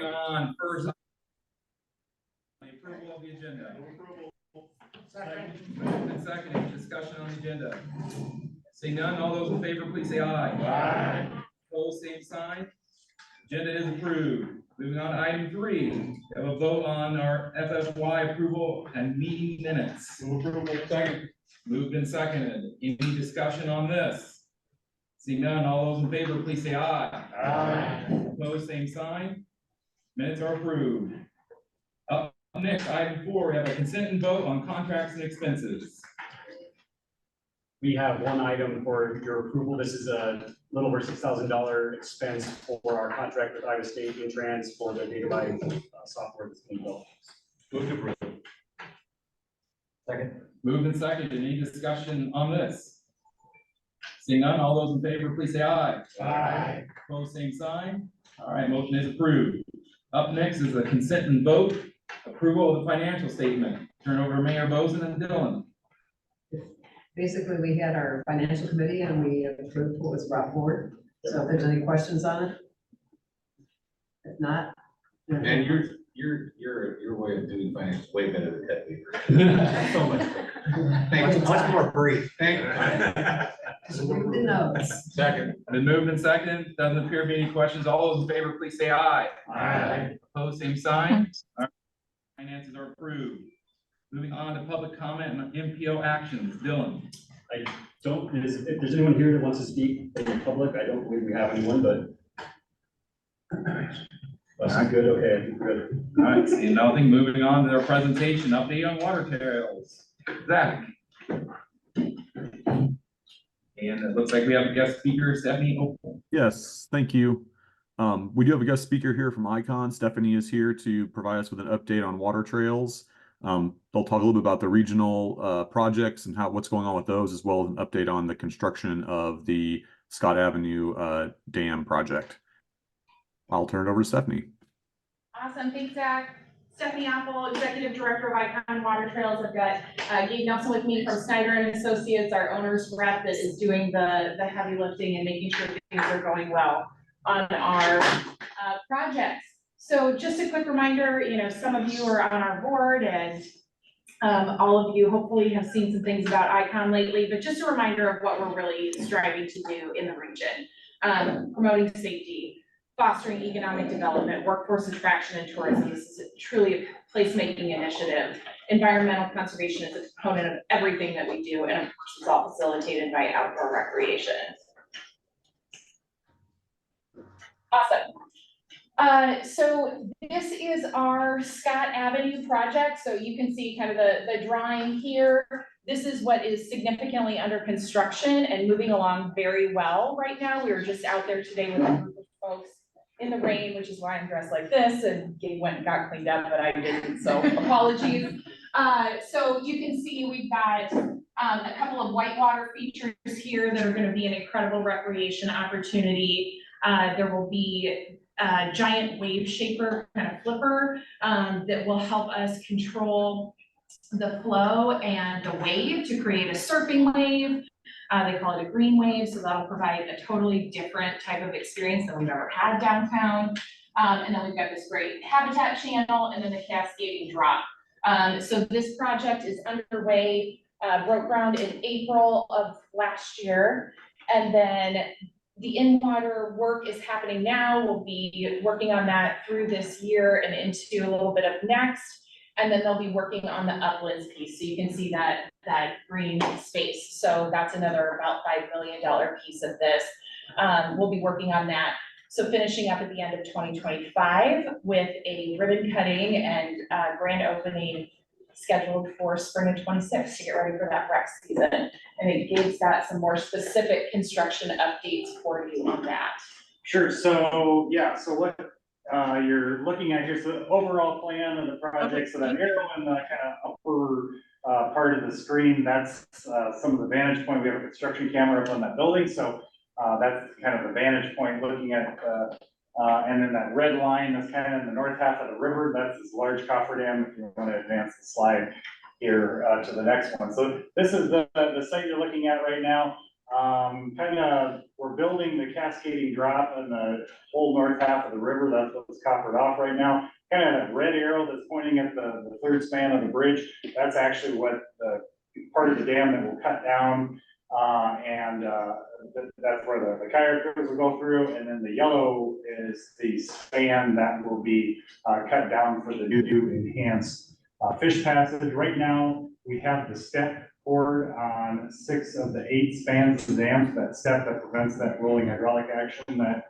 on first, the approval of the agenda. Moved and seconded, discussion on the agenda. Seeing none, all those in favor, please say aye. Aye. Opposed, same sign. Agenda is approved. Moving on to item 3, we have a vote on our FFY approval and meeting minutes. Second. Moved and seconded. Any discussion on this? Seeing none, all those in favor, please say aye. Aye. Opposed, same sign. Minutes are approved. Up next, item 4, we have a consent and vote on contracts and expenses. We have one item for your approval. This is a little over $6,000 expense for our contract with Iowa State Intrans for the data buy software that's being built. Move to approve. Second. Moved and seconded. Any discussion on this? Seeing none, all those in favor, please say aye. Aye. Opposed, same sign. All right, motion is approved. Up next is a consent and vote approval of the financial statement. Turn over to Mayor Bozen and Dylan. Basically, we had our financial committee and we approved what was brought forward. So if there's any questions on it? If not. And your way of doing finance is way better than Ted Weaver. So much better. Thank you. Much more brief. Thank you. Read the notes. Second. Been moved and seconded. Doesn't appear to be any questions. All those in favor, please say aye. Aye. Opposed, same sign. All right. Finances are approved. Moving on to public comment on MPO actions. Dylan. If there's anyone here that wants to speak in the public, I don't believe we have anyone, but. That's good, okay, I think we're good. All right, seeing nothing, moving on to their presentation, update on water trails. Zach. And it looks like we have a guest speaker, Stephanie Opal. Yes, thank you. We do have a guest speaker here from Icon. Stephanie is here to provide us with an update on water trails. They'll talk a little bit about the regional projects and what's going on with those, as well as an update on the construction of the Scott Avenue Dam project. I'll turn it over to Stephanie. Awesome, thanks, Zach. Stephanie Apple, Executive Director of Icon Water Trails. I've got Gabe Nelson with me from Snyder and Associates, our owner's rep that is doing the heavy lifting and making sure things are going well on our projects. So just a quick reminder, some of you are on our board and all of you hopefully have seen some things about Icon lately, but just a reminder of what we're really striving to do in the region. Promoting safety, fostering economic development, workforce attraction, and tourism. This is truly a placemaking initiative. Environmental conservation is a component of everything that we do, and of course, it's all facilitated by outdoor recreation. Awesome. So this is our Scott Avenue project. So you can see kind of the drawing here. This is what is significantly under construction and moving along very well right now. We were just out there today with a group of folks in the rain, which is why I'm dressed like this, and Gabe went and got cleaned up, but I didn't, so apologies. So you can see we've got a couple of whitewater features here that are going to be an incredible recreation opportunity. There will be a giant wave shaper kind of flipper that will help us control the flow and the wave to create a surfing wave. They call it a green wave, so that'll provide a totally different type of experience than we've ever had downtown. And then we've got this great habitat channel and then the cascading drop. So this project is underway, broke ground in April of last year. And then the in-water work is happening now. We'll be working on that through this year and into a little bit of next. And then they'll be working on the uplands piece. So you can see that green space. So that's another about $5 million piece of this. We'll be working on that. So finishing up at the end of 2025 with a ribbon cutting and grand opening scheduled for spring of 26 to get ready for that rec season. And it Gabe's got some more specific construction updates for you on that. Sure, so yeah, so what you're looking at here's the overall plan of the project. So that arrow in the kind of upper part of the screen, that's some of the vantage point. We have a construction camera up on that building, so that's kind of the vantage point looking at and then that red line that's kind of in the north half of the river, that's this large cofferdam. If you want to advance the slide here to the next one. So this is the site you're looking at right now. We're building the cascading drop in the whole north half of the river, that's what's coppered off right now. Kind of that red arrow that's pointing at the third span of the bridge, that's actually what the part of the dam that will cut down. That's where the kayakers will go through, and then the yellow is the span that will be cut down for the new enhanced fish passage. Right now, we have the step poured on 6 of the 8 spans of the dam, so that step that prevents that rolling hydraulic action that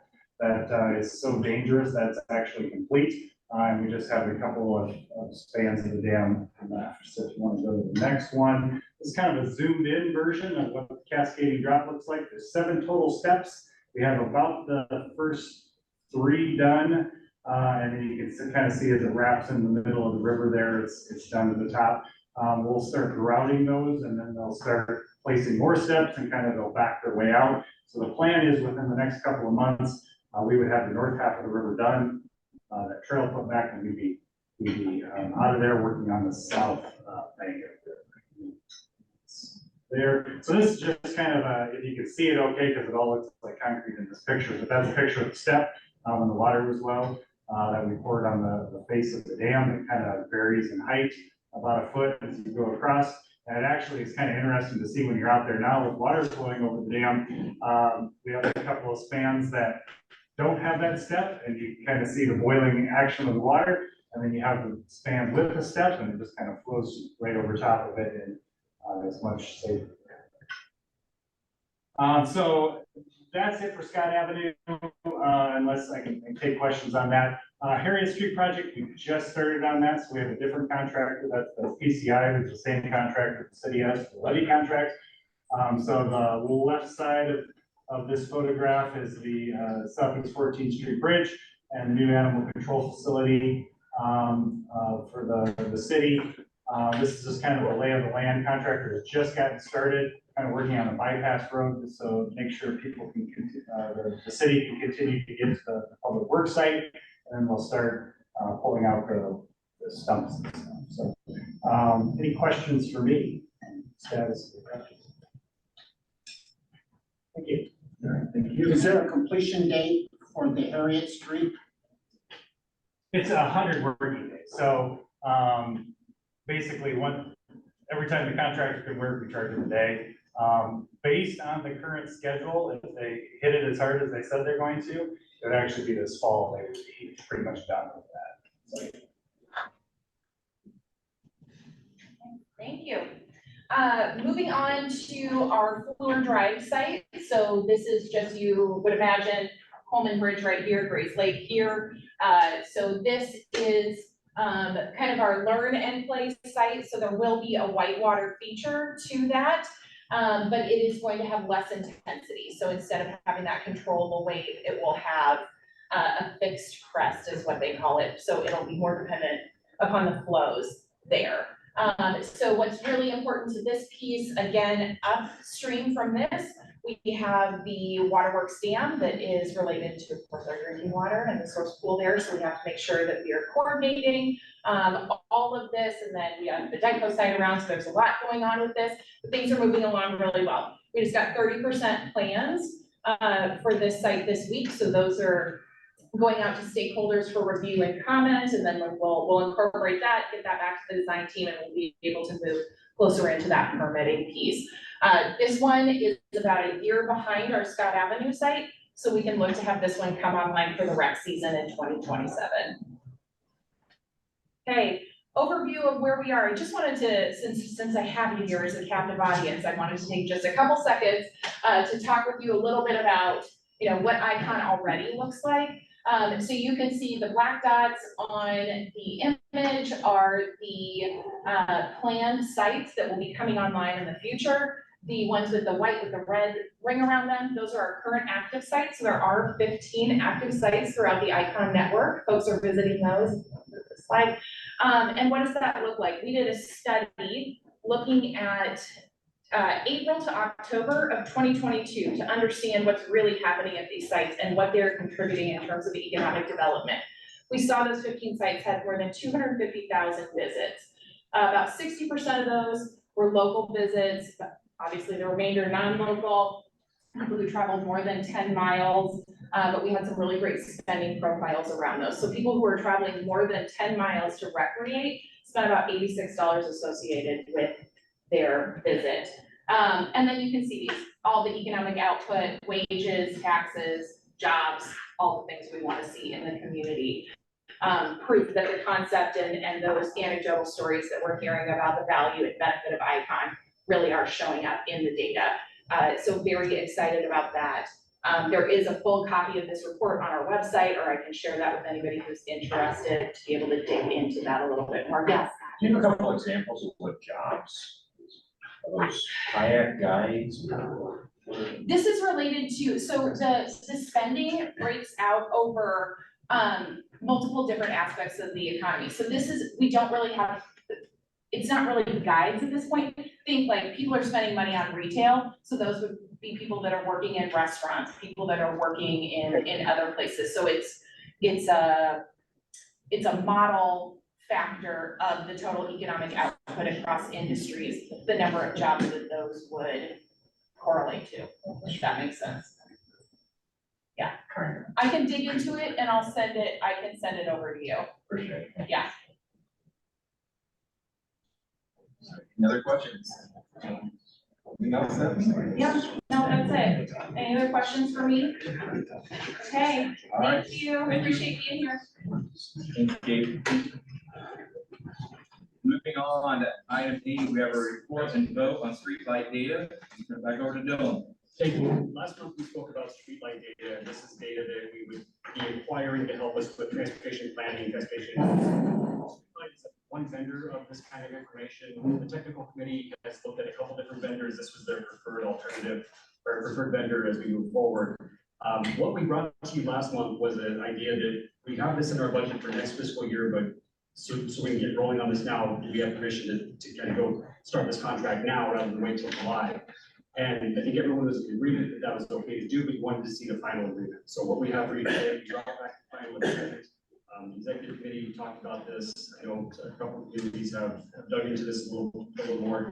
is so dangerous, that's actually complete. And we just have a couple of spans of the dam left. So if you want to go to the next one, it's kind of a zoomed in version of what the cascading drop looks like. There's 7 total steps. We have about the first 3 done. And then you can kind of see as it wraps in the middle of the river there, it's down to the top. We'll start grouting those, and then they'll start placing more steps and kind of they'll back their way out. So the plan is within the next couple of months, we would have the north half of the river done. That trail put back, and we'd be out of there working on the south bank of there. So this is just kind of if you can see it okay, because it all looks like concrete in this picture, but that's a picture of the step when the water was low that we poured on the face of the dam. It kind of varies in height about a foot as you go across. And it actually is kind of interesting to see when you're out there now with water flowing over the dam. We have a couple of spans that don't have that step, and you kind of see the boiling action of the water, and then you have the span with the step, and it just kind of flows right over top of it, and it's much safer. So that's it for Scott Avenue, unless I can take questions on that. Harriet Street project, we just started on that, so we have a different contractor, that's PCI, who's the same contractor the city has for the levy contracts. So the left side of this photograph is the Southeast 14th Street Bridge and the new animal control facility for the city. This is just kind of the lay of the land. Contractor has just gotten started, kind of working on a bypass road, so make sure people can the city can continue to get to the public works site, and then we'll start pulling out the stumps and stuff. So, any questions for me? Status of the project? Thank you. All right, thank you. Is there a completion date for the Harriet Street? It's 100 working days. So basically, every time the contractor can work, we charge them a day. Based on the current schedule, if they hit it as hard as they said they're going to, it would actually be this fall. They would be pretty much done with that. So. Thank you. Moving on to our Fuller Drive site. So this is just, you would imagine, Coleman Bridge right here, Grace Lake here. So this is kind of our learn and play site. So there will be a whitewater feature to that, but it is going to have less intensity. So instead of having that controllable wave, it will have a fixed crest is what they call it. So it'll be more dependent upon the flows there. So what's really important to this piece, again, upstream from this, we have the waterworks dam that is related to, of course, our drinking water and the source pool there. So we have to make sure that we are coordinating all of this. And then we have the DICO site around, so there's a lot going on with this, but things are moving along really well. We just got 30% plans for this site this week. So those are going out to stakeholders for review and comment, and then we'll incorporate that, get that back to the design team, and we'll be able to move closer into that permitting piece. This one is about a year behind our Scott Avenue site, so we can look to have this one come online for the rec season in 2027. Okay, overview of where we are. I just wanted to, since I have you here as a captive audience, I wanted to take just a couple seconds to talk with you a little bit about, what Icon already looks like. So you can see the black dots on the image are the planned sites that will be coming online in the future. The ones with the white with the red ring around them, those are our current active sites. So there are 15 active sites throughout the Icon network. Folks are visiting those. This slide. And what does that look like? We did a study looking at April to October of 2022 to understand what's really happening at these sites and what they're contributing in terms of economic development. We saw those 15 sites had more than 250,000 visits. About 60% of those were local visits, but obviously the remainder non-local. people who traveled more than 10 miles, but we had some really great spending profiles around those. So people who are traveling more than 10 miles to recreate spent about $86 associated with their visit. And then you can see these, all the economic output, wages, taxes, jobs, all the things we want to see in the community. Proof that the concept and those anecdotal stories that we're hearing about the value and benefit of ICON really are showing up in the data. So very excited about that. There is a full copy of this report on our website, or I can share that with anybody who's interested to be able to dig into that a little bit more. Yes. Do you have a couple examples of what jobs? Are those kayak guides? This is related to, so the spending breaks out over multiple different aspects of the economy. So this is, we don't really have, it's not really guides at this point. Think like people are spending money on retail. So those would be people that are working in restaurants, people that are working in other places. So it's a model factor of the total economic output across industries, the number of jobs that those would correlate to, if that makes sense. Yeah, I can dig into it and I can send it over to you. Appreciate it. Yeah. Any other questions? Anything else, Stephanie? Yeah, no, that's it. Any other questions for me? Okay, All right. thank you. Thank you. Appreciate being here. Thanks, Kate. Moving on to item 8, we have a report and vote on streetlight data. Turn it back over to Dylan. Thank you. Last month we spoke about streetlight data, and this is data that we would be acquiring to help us with transportation planning, transportation. Streetlight is one vendor of this kind of information. The technical committee has looked at a couple different vendors. This was their preferred alternative or preferred vendor as we move forward. What we brought to you last month was an idea that we have this in our budget for next fiscal year, but so we can get rolling on this now. We have permission to kind of go start this contract now rather than wait till July. And I think everyone was in agreement that that was okay to do, but we wanted to see the final agreement. So what we have for you today, we brought back the final agreement. The executive committee talked about this. I know a couple of communities have dug into this a little more.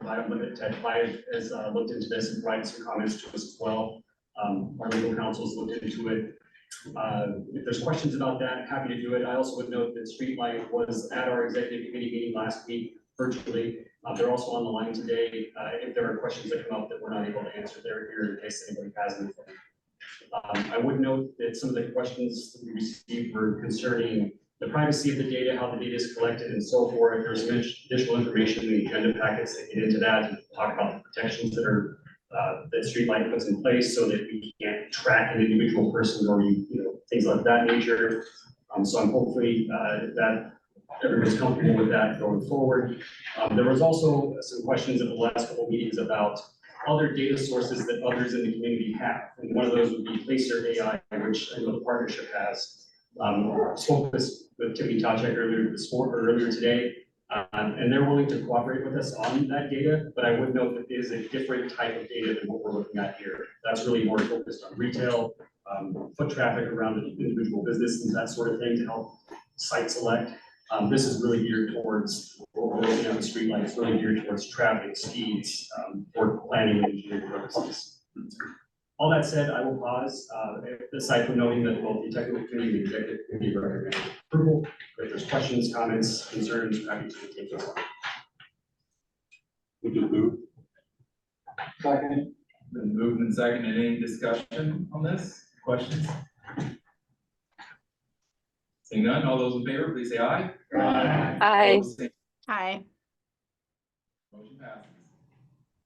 Ted Clive has looked into this and provided some comments to us as well. Our legal counsel's looked into it. If there's questions about that, happy to do it. I also would note that Streetlight was at our executive committee meeting last week virtually. They're also on the line today. If there are questions that come up that we're not able to answer, they're here in case anybody has anything. I would note that some of the questions that we received were concerning the privacy of the data, how the data is collected and so forth. There's some additional information in the agenda packets that get into that and talk about the protections that are that Streetlight puts in place so that we can't track an individual person or things like that nature. So I'm hopefully that everybody's comfortable with that going forward. There was also some questions at the last couple of meetings about other data sources that others in the community have. And one of those would be Placer AI, which I know the partnership has. Spoke with Tiffany Tachek earlier today. And they're willing to cooperate with us on that data, but I would note that it is a different type of data than what we're looking at here. That's really more focused on retail, foot traffic around the individual businesses, that sort of thing to help site select. This is really geared towards what we're looking at the Streetlight. It's really geared towards traffic speeds for planning and engineering purposes. All that said, I will pause, aside from noting that both the technical committee and the executive committee recommend approval. If there's questions, comments, concerns, happy to take those on. Would you move? Second. Been moved and seconded. Any discussion on this? Questions? Seeing none, all those in favor, please say aye. Aye. Opposed, say- Aye. Motion passes.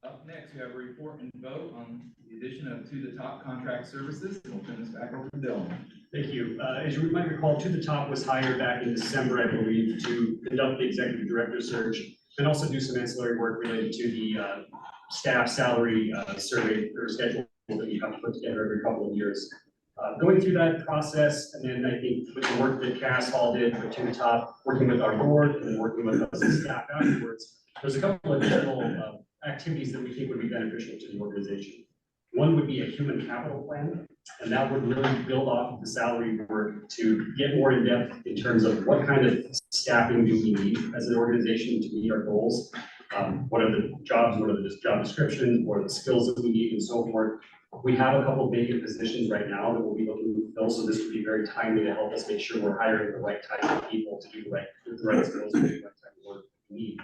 Up next, we have a report and vote on the addition of To the Top contract services. We'll turn this back over to Dylan. Thank you. As you might recall, To the Top was hired back in December, I believe, to conduct the executive director search and also do some ancillary work related to the staff salary survey or schedule that you have to put together every couple of years. Going through that process, and then I think with the work that Cass Hall did with To the Top, working with our board and then working with us as staff afterwards, there's a couple of additional activities that we think would be beneficial to the organization. One would be a human capital plan, and that would really build off of the salary work to get more in depth in terms of what kind of staffing do we need as an organization to meet our goals. What are the jobs, what are the job descriptions, what are the skills that we need and so forth. We have a couple vacant positions right now that we'll be looking to fill, so this would be very timely to help us make sure we're hiring the right type of people to do the right skills and do the right type of work we need.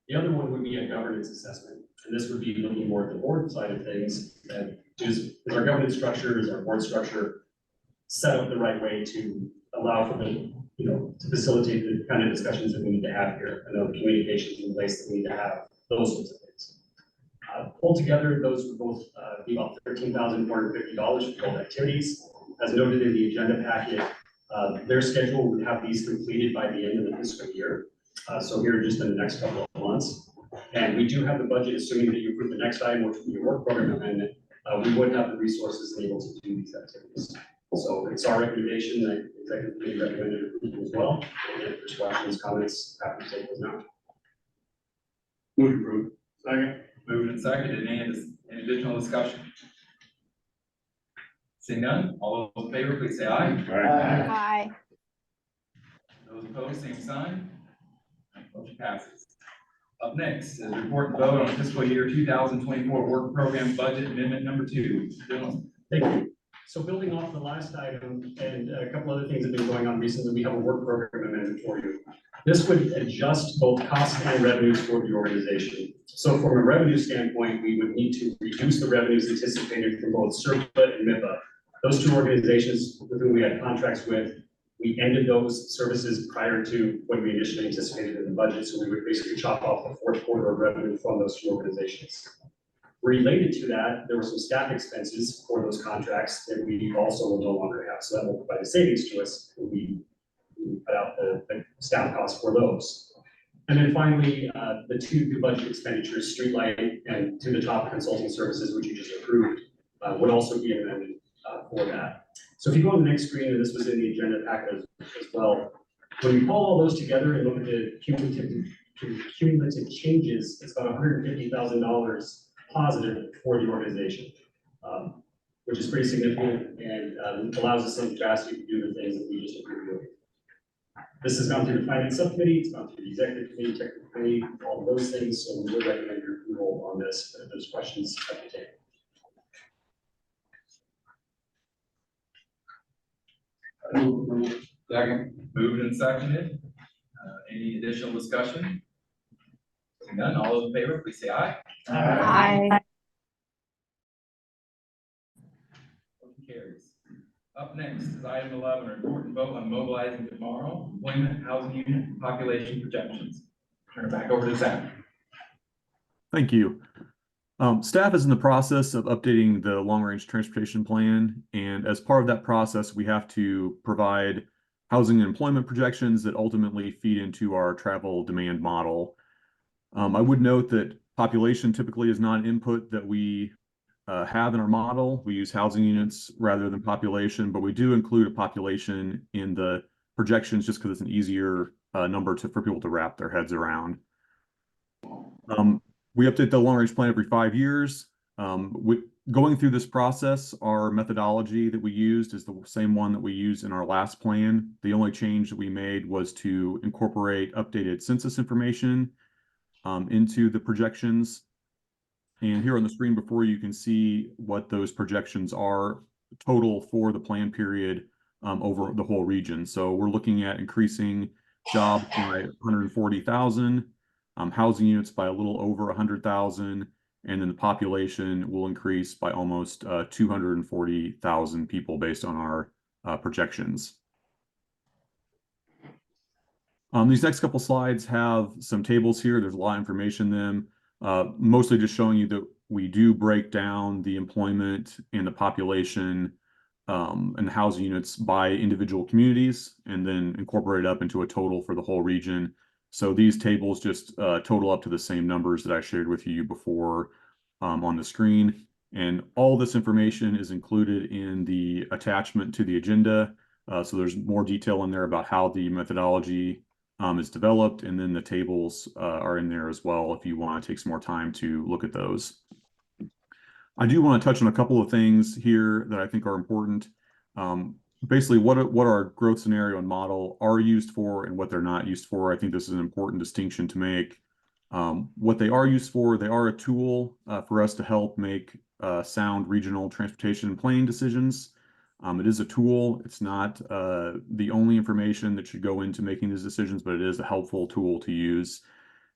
The other one would be a governance assessment, and this would be looking more at the board side of things, and is our governance structure, is our board structure set up the right way to allow for the, to facilitate the kind of discussions that we need to have here, and the communications in place that we need to have, those sorts of things. Altogether, those would both be about $13,450 for both activities. As noted in the agenda packet, their schedule would have these completed by the end of the fiscal year. So here just in the next couple of months. And we do have the budget, assuming that you approve the next item, which would be your work program amendment, we would have the resources able to do these activities. So it's our recommendation that executive committee recommended approval as well. And if there's questions, comments, happy to take those now. Move to approve. Second. Moved and seconded. Any additional discussion? Seeing none, all those in favor, please say aye. Aye. Those opposed, same sign. Motion passes. Up next is report and vote on fiscal year 2024 work program budget amendment number 2. Dylan. Thank you. So building off the last item and a couple other things that have been going on recently, we have a work program amendment for you. This would adjust both costs and revenues for the organization. So from a revenue standpoint, we would need to reduce the revenues anticipated from both CERCLA and MPO. Those two organizations with whom we had contracts with, we ended those services prior to when we initially anticipated in the budget. So we would basically chop off the fourth quarter of revenue from those two organizations. Related to that, there were some staff expenses for those contracts that we also will no longer have. So that will provide a savings to us when we cut out the staff costs for those. And then finally, the two new budget expenditures, streetlight and to the top consulting services, which you just approved, would also be amended for that. So if you go on the next screen, and this was in the agenda packet as well, when you pull all those together and look at the cumulative changes, it's about $150,000 positive for the organization, which is pretty significant and allows us some capacity to do the things that we just approved. This has gone through the finance subcommittee, it's gone through the executive committee, technical committee, all of those things. So we would recommend your approval on this. If there's questions at the table. Second. Moved and seconded. Any additional discussion? Seeing none, all those in favor, please say aye. Aye. Motion carries. Up next is item 11, report and vote on mobilizing tomorrow, employment, housing unit, population projections. Turn it back over to Zach. Thank you. Staff is in the process of updating the long-range transportation plan, and as part of that process, we have to provide housing and employment projections that ultimately feed into our travel demand model. I would note that population typically is not an input that we have in our model. We use housing units rather than population, but we do include a population in the projections just because it's an easier number for people to wrap their heads around. We update the long-range plan every 5 years. Going through this process, our methodology that we used is the same one that we used in our last plan. The only change that we made was to incorporate updated census information into the projections. And here on the screen before you can see what those projections are total for the plan period over the whole region. So we're looking at increasing jobs by 140,000, housing units by a little over 100,000, and then the population will increase by almost 240,000 people based on our projections. These next couple slides have some tables here. There's a lot of information in them, mostly just showing you that we do break down the employment and the population and the housing units by individual communities and then incorporate it up into a total for the whole region. So these tables just total up to the same numbers that I shared with you before on the screen. And all this information is included in the attachment to the agenda. So there's more detail in there about how the methodology is developed, and then the tables are in there as well if you want to take some more time to look at those. I do want to touch on a couple of things here that I think are important. Basically, what our growth scenario and model are used for and what they're not used for. I think this is an important distinction to make. What they are used for, they are a tool for us to help make sound regional transportation planning decisions. It is a tool. It's not the only information that should go into making these decisions, but it is a helpful tool to use.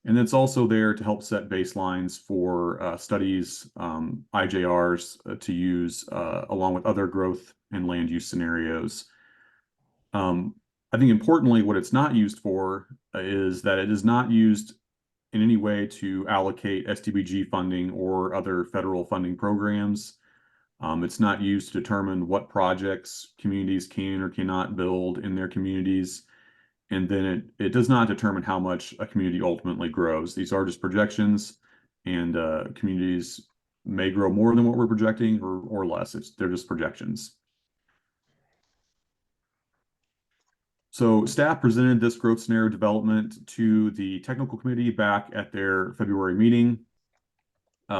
And it's also there to help set baselines for studies, IJRs to use along with other growth and land use scenarios. I think importantly, what it's not used for is that it is not used in any way to allocate STBG funding or other federal funding programs. It's not used to determine what projects communities can or cannot build in their communities. And then it does not determine how much a community ultimately grows. These are just projections, and communities may grow more than what we're projecting or less. They're just projections. So staff presented this growth scenario development to the technical committee back at their February meeting.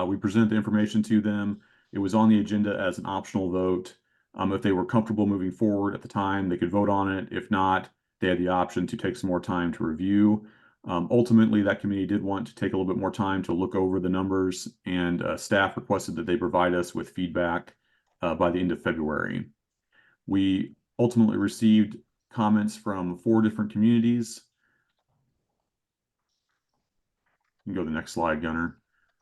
We presented the information to them. It was on the agenda as an optional vote. If they were comfortable moving forward at the time, they could vote on it. If not, they had the option to take some more time to review. Ultimately, that committee did want to take a little bit more time to look over the numbers, and staff requested that they provide us with feedback by the end of February. We ultimately received comments from 4 different communities. You can go to the next slide, Gunnar.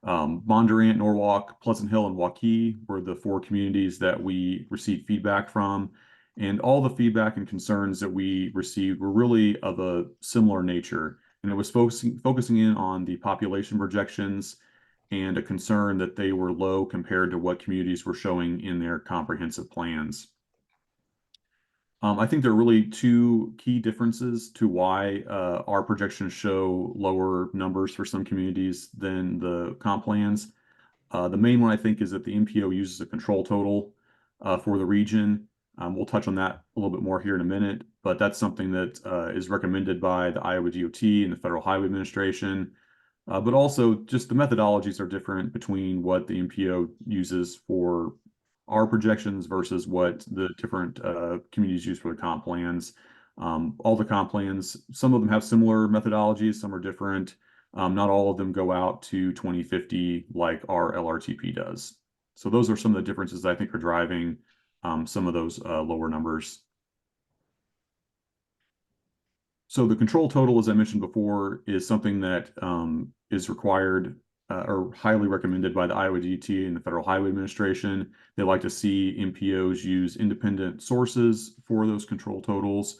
Bondurant, Norwalk, Pleasant Hill, and Waukee were the 4 communities that we received feedback from. And all the feedback and concerns that we received were really of a similar nature. And it was focusing in on the population projections and a concern that they were low compared to what communities were showing in their comprehensive plans. I think there are really 2 key differences to why our projections show lower numbers for some communities than the comp plans. The main one, I think, is that the MPO uses a control total for the region. We'll touch on that a little bit more here in a minute, but that's something that is recommended by the Iowa DOT and the Federal Highway Administration. But also just the methodologies are different between what the MPO uses for our projections versus what the different communities use for the comp plans. All the comp plans, some of them have similar methodologies, some are different. Not all of them go out to 2050 like our LRTP does. So those are some of the differences I think are driving some of those lower numbers. So the control total, as I mentioned before, is something that is required or highly recommended by the Iowa DOT and the Federal Highway Administration. They like to see MPOs use independent sources for those control totals.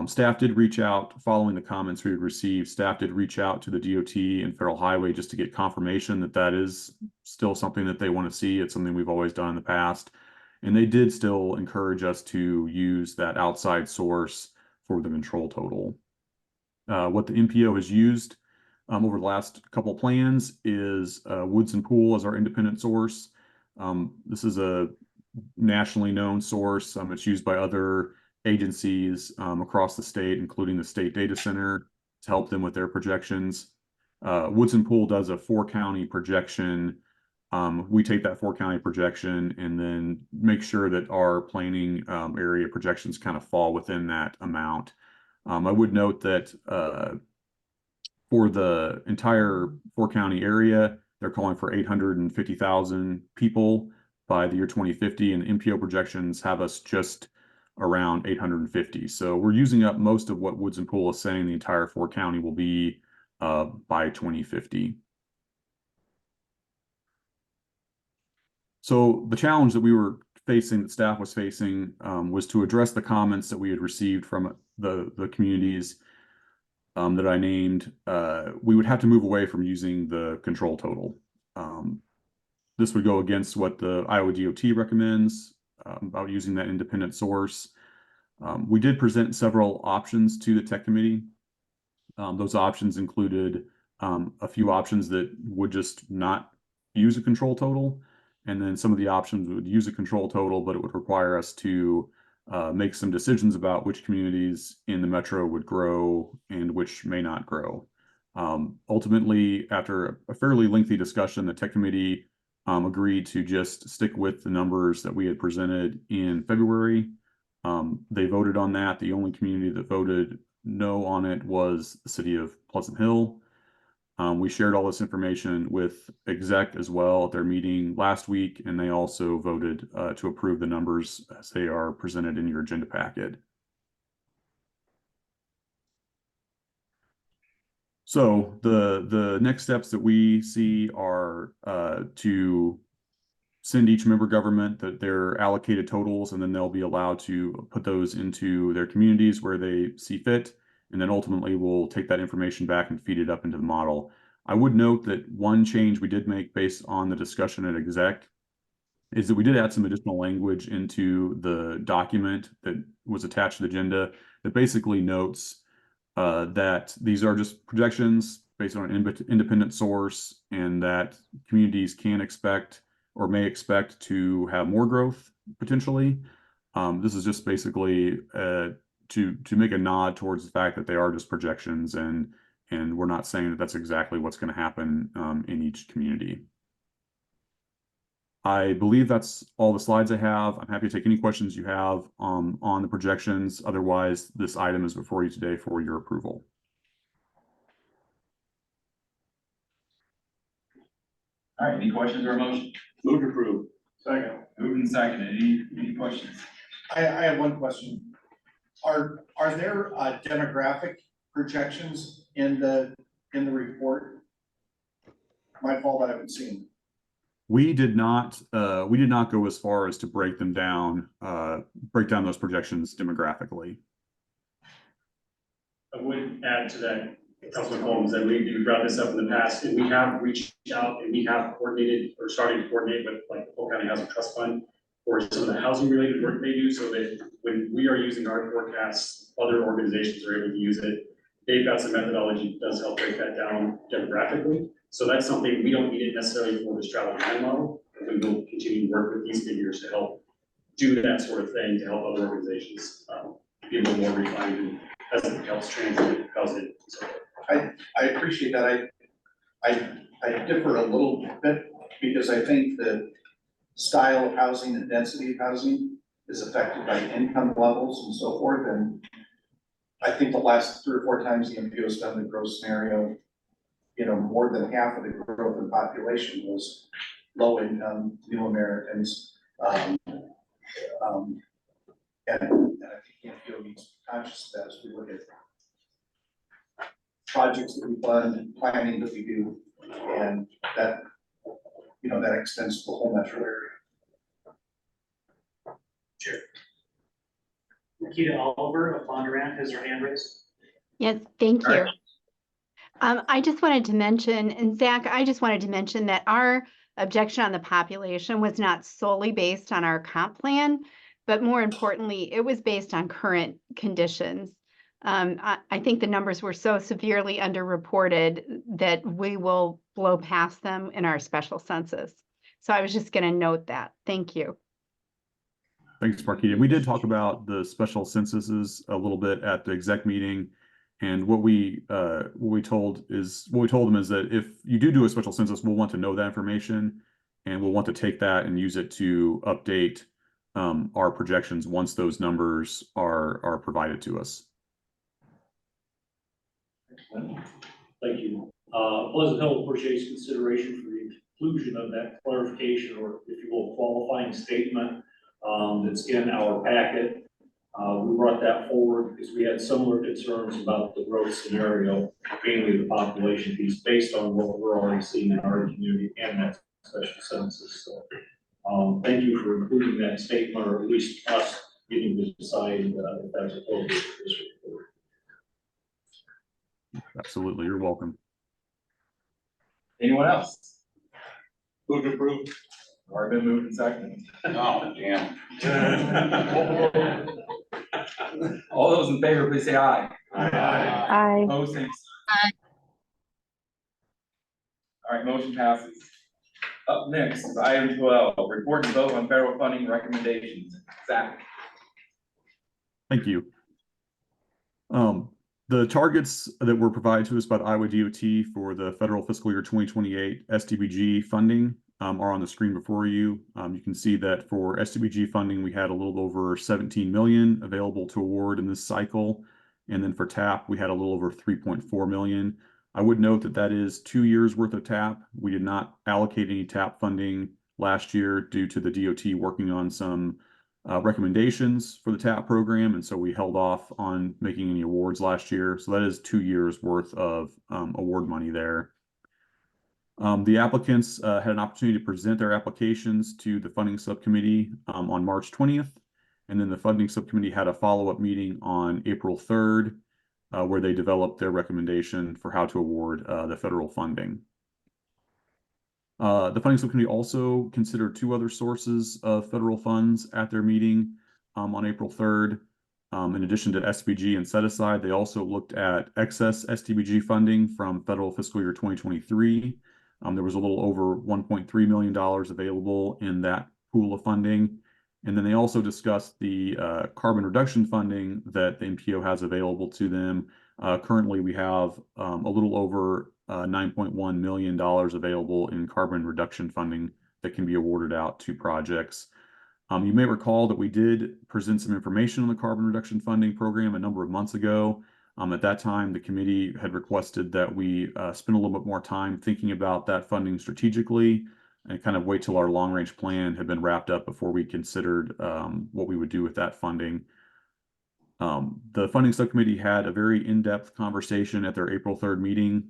Staff did reach out following the comments we had received. Staff did reach out to the DOT and Federal Highway just to get confirmation that that is still something that they want to see. It's something we've always done in the past. And they did still encourage us to use that outside source for the control total. What the MPO has used over the last couple of plans is Woods and Pool as our independent source. This is a nationally known source. It's used by other agencies across the state, including the State Data Center, to help them with their projections. Woods and Pool does a 4-county projection. We take that 4-county projection and then make sure that our planning area projections kind of fall within that amount. I would note that for the entire 4-county area, they're calling for 850,000 people by the year 2050, and MPO projections have us just around 850. So we're using up most of what Woods and Pool is saying the entire 4-county will be by 2050. So the challenge that we were facing, that staff was facing, was to address the comments that we had received from the communities that I named. We would have to move away from using the control total. This would go against what the Iowa DOT recommends about using that independent source. We did present several options to the tech committee. Those options included a few options that would just not use a control total. And then some of the options would use a control total, but it would require us to make some decisions about which communities in the metro would grow and which may not grow. Ultimately, after a fairly lengthy discussion, the tech committee agreed to just stick with the numbers that we had presented in February. They voted on that. The only community that voted no on it was the city of Pleasant Hill. We shared all this information with exec as well at their meeting last week, and they also voted to approve the numbers as they are presented in your agenda packet. So the next steps that we see are to send each member government that their allocated totals, and then they'll be allowed to put those into their communities where they see fit. And then ultimately we'll take that information back and feed it up into the model. I would note that one change we did make based on the discussion at exec is that we did add some additional language into the document that was attached to the agenda that basically notes that these are just projections based on an independent source, and that communities can expect or may expect to have more growth potentially. This is just basically to make a nod towards the fact that they are just projections, and we're not saying that that's exactly what's going to happen in each community. I believe that's all the slides I have. I'm happy to take any questions you have on the projections. Otherwise, this item is before you today for your approval. All right, any questions or a motion? Move to approve. Second. Moving second, any questions? I have one question. Are there demographic projections in the report? My fault, I haven't seen. We did not go as far as to break down those projections demographically. I would add to that, Councilman Holmes, that we brought this up in the past, and we have reached out and we have coordinated or started to coordinate with like the Polk County Housing Trust Fund for some of the housing related work they do, so that when we are using our forecasts, other organizations are able to use it. They've got some methodology that does help break that down demographically. So that's something we don't need it necessarily for this travel plan model, but we will continue to work with these figures to help do that sort of thing to help other organizations be a little more refined and as it helps translate housing. So I appreciate that. I differ a little bit because I think the style of housing and density of housing is affected by income levels and so forth. And I think the last 3 or 4 times the MPO has done the growth scenario, more than half of the growth in population was low income, new Americans. And I think the MPO needs to be conscious of that as we look at projects that we fund, planning that we do, and that, that extends to the whole metro area. Sure. Nikita Oliver of Bondurant has her hand raised. Yes, thank All you. right. I just wanted to mention, and Zach, I just wanted to mention that our objection on the population was not solely based on our comp plan, but more importantly, it was based on current conditions. I think the numbers were so severely underreported that we will blow past them in our special census. So I was just going to note that. Thank you. Thanks, Marquita. We did talk about the special censuses a little bit at the exec meeting, and what we told them is that if you do a special census, we'll want to know that information, and we'll want to take that and use it to update our projections once those numbers are provided to us. Thank you. Pleasant Hill appreciates consideration for the inclusion of that clarification, or if you will, qualifying statement that's in our packet. We brought that forward because we had similar concerns about the growth scenario, mainly the population piece, based on what we're already seeing in our community and that special census. So, thank you for including that statement, or at least us getting to decide if that's appropriate for this report. Absolutely, you're welcome. Anyone else? Move to approve. Already been moved and seconded. Oh, damn. All those in favor, please say aye. Aye. Opposed, same sign. All right, motion passes. Up next is item 12, report and vote on federal funding recommendations. Zach. Thank you. The targets that were provided to us by the Iowa DOT for the federal fiscal year 2028 SDBG funding are on the screen before you. You can see that for SDBG funding, we had a little over 17 million available to award in this cycle. And then for TAP, we had a little over 3.4 million. I would note that that is 2 years worth of TAP. We did not allocate any TAP funding last year due to the DOT working on some recommendations for the TAP program, and so we held off on making any awards last year. So that is 2 years worth of award money there. The applicants had an opportunity to present their applications to the funding subcommittee on March 20th, and then the funding subcommittee had a follow-up meeting on April 3rd, where they developed their recommendation for how to award the federal funding. The funding subcommittee also considered 2 other sources of federal funds at their meeting on April 3rd. In addition to SBG and set aside, they also looked at excess STBG funding from federal fiscal year 2023. There was a little over $1.3 million available in that pool of funding. And then they also discussed the carbon reduction funding that the MPO has available to them. Currently, we have a little over $9.1 million available in carbon reduction funding that can be awarded out to projects. You may recall that we did present some information on the carbon reduction funding program a number of months ago. At that time, the committee had requested that we spend a little bit more time thinking about that funding strategically and kind of wait till our long-range plan had been wrapped up before we considered what we would do with that funding. The funding subcommittee had a very in-depth conversation at their April 3rd meeting,